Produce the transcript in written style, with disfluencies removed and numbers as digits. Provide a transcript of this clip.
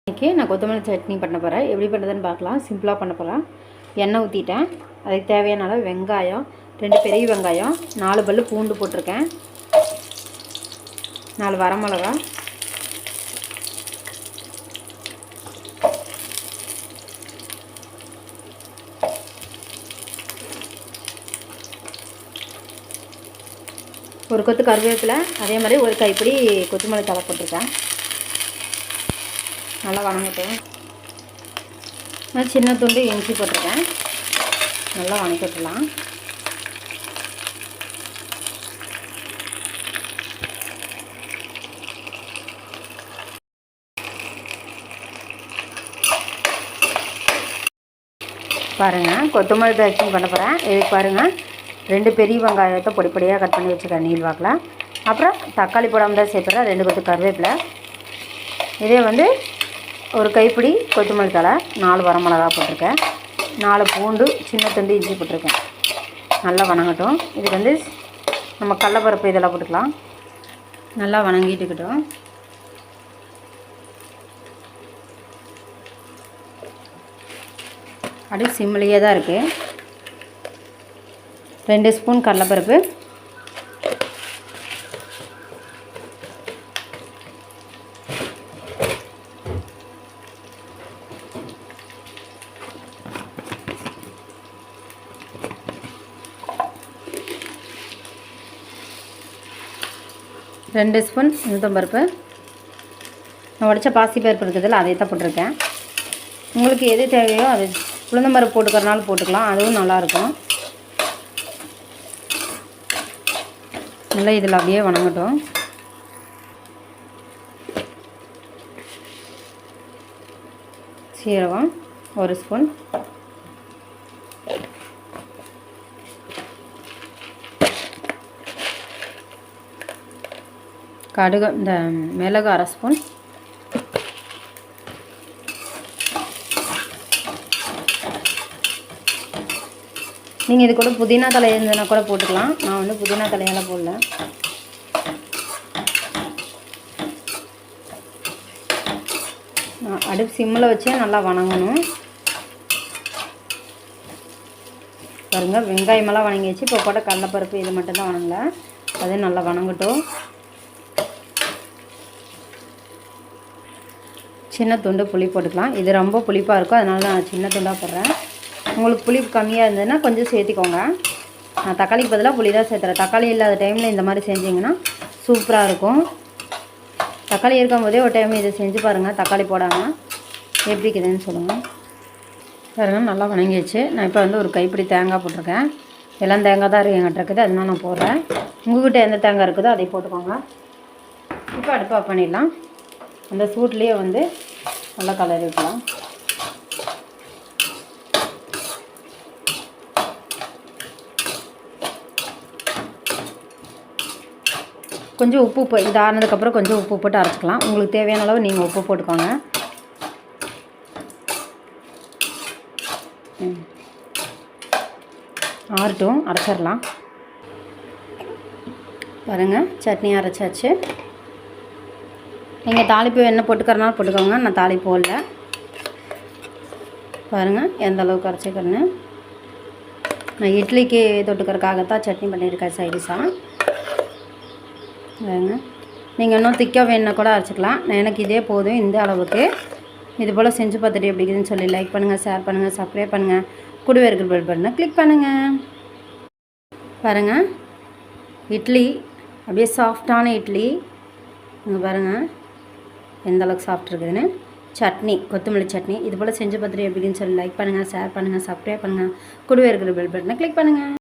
இன்றைக்கி நான் கொத்தமல்லி சட்னி பண்ண போகிறேன். எப்படி பண்ணுறதுன்னு பார்க்கலாம். சிம்பிளாக பண்ண போகிறேன். எண்ணெய் ஊற்றிட்டேன். அதுக்கு தேவையான அளவு வெங்காயம், 2 பெரிய வெங்காயம், 4 பல் பூண்டு போட்டிருக்கேன், 4 வரமிளகா, ஒரு கொத்து கருவேப்பிலை, அதே மாதிரி ஒரு கைப்பிடி கொத்தமல்லி தழை போட்டிருக்கேன். நல்லா வணங்கட்டும். நான் சின்ன துண்டு இஞ்சி போட்டிருக்கேன். நல்லா வணக்கிடலாம். பாருங்கள், கொத்தமல்லி சட்னி பண்ண போகிறேன். இதுக்கு பாருங்கள், 2 பெரிய வெங்காயத்தை பொடி பொடியாக கட் பண்ணி வச்சுருக்கேன் நீள் வாக்கில். அப்புறம் தக்காளி போடாமல் தான் சேர்த்துறேன். 2 கொத்து கருவேப்பிலை, இதே வந்து ஒரு கைப்பிடி கொத்தமல்லி தழை, 4 வரமிளகா போட்டிருக்கேன், 4 பூண்டு, சின்ன துண்டு இஞ்சி போட்டிருக்கேன். நல்லா வணங்கட்டும். இதுக்கு வந்து நம்ம கடலப்பருப்பு இதெல்லாம் போட்டுக்கலாம். நல்லா வணங்கிட்டுக்கிட்டோம். அப்படியே சிம்மிலேயே தான் இருக்குது. 2 ஸ்பூன் கடலப்பருப்பு, 2 ஸ்பூன் உளுத்தம்பருப்பு, நான் உடச்ச பாசிப்பருப்பு இருக்குதுல்ல, அதை தான் போட்டிருக்கேன். உங்களுக்கு எது தேவையோ அது உளுந்தம்பருப்பு போட்டுக்கிறனாலும் போட்டுக்கலாம், அதுவும் நல்லாயிருக்கும். நல்லா இதில் அப்படியே வணங்கட்டும். சீரகம் 1 ஸ்பூன், கடுகு, இந்த மிளகு 1/2 ஸ்பூன், நீங்கள் இது கூட புதினா தலை இருந்ததுன்னா கூட போட்டுக்கலாம். நான் வந்து புதினா தலையெல்லாம் போடல. அடுப்பு சிம்மில் வச்சே நல்லா வணங்கணும். பாருங்கள், வெங்காயமெல்லாம் வணங்கிடுச்சு. இப்போ போட்ட கடலைப்பருப்பு இது மட்டும்தான் வணங்கலை, அது நல்லா வணங்கட்டும். சின்ன துண்டு புளி போட்டுக்கலாம். இது ரொம்ப புளிப்பாக இருக்கும், அதனால நான் சின்ன துண்டாக போடுறேன். உங்களுக்கு புளிப்பு கம்மியாக இருந்ததுன்னா கொஞ்சம் சேர்த்திக்கோங்க. நான் தக்காளிக்கு பதிலாக புளி தான் சேர்த்துறேன். தக்காளி இல்லாத டைமில் இந்த மாதிரி செஞ்சிங்கன்னா சூப்பராக இருக்கும். தக்காளி இருக்கும் போதே ஒரு டைம் இதை செஞ்சு பாருங்கள், தக்காளி போடாமல். எப்படி இருக்குதுன்னு சொல்லுங்கள். பாருங்கள், நல்லா வணங்கிடுச்சு. நான் இப்போ வந்து ஒரு கைப்பிடி தேங்காய் போட்டிருக்கேன். எல்லாம் தேங்காய் தான் என்கிட்ட இருக்குது, அதனால நான் போடுறேன். உங்கள்கிட்ட எந்த தேங்காய் இருக்குதோ அதை போட்டுக்கோங்க. இப்போ அடுப்பு ஆஃப் பண்ணிடலாம். அந்த சூட்லேயே வந்து நல்லா கலரி விடலாம். கொஞ்சம் உப்பு இது ஆனதுக்கப்புறம் கொஞ்சம் உப்பு போட்டு அரைச்சிக்கலாம். உங்களுக்கு தேவையான அளவு நீங்கள் உப்பு போட்டுக்கோங்க. ஆறட்டும், அரைச்சிடலாம். பாருங்கள், சட்னி அரைச்சாச்சு. நீங்கள் தாளிப்பு எண்ணெய் போட்டுக்கிறனாலும் போட்டுக்கோங்க, நான் தாளிப்பு போடல. பாருங்கள் எந்த அளவுக்கு அரைச்சிக்கிறேன்னு. நான் இட்லிக்கு தொட்டுக்கிறதுக்காகத்தான் சட்னி பண்ணியிருக்கேன் சைடிஷாக. பாருங்க, நீங்கள் இன்னும் திக்காக வேணுன்னா கூட அரைச்சிக்கலாம். எனக்கு இதே போதும் இந்த அளவுக்கு. இது போல் செஞ்சு பார்த்துட்டு எப்படி இருக்குதுன்னு சொல்லி லைக் பண்ணுங்கள், ஷேர் பண்ணுங்கள், சப்ஸ்கிரைப் பண்ணுங்கள், கூடவே இருக்கிற பெல் பட்டனை கிளிக் பண்ணுங்கள். பாருங்கள், இட்லி அப்படியே சாஃப்டான இட்லி. இங்கே பாருங்கள் எந்த அளவுக்கு சாஃப்ட் இருக்குதுன்னு. சட்னி, கொத்தமல்லி சட்னி. இது போல் செஞ்சு பார்த்துட்டு எப்படின்னு சொல்லி லைக் பண்ணுங்கள், ஷேர் பண்ணுங்கள், சப்ஸ்கிரைப் பண்ணுங்கள், கூடவே இருக்கிற பெல் பட்டனை கிளிக் பண்ணுங்கள்.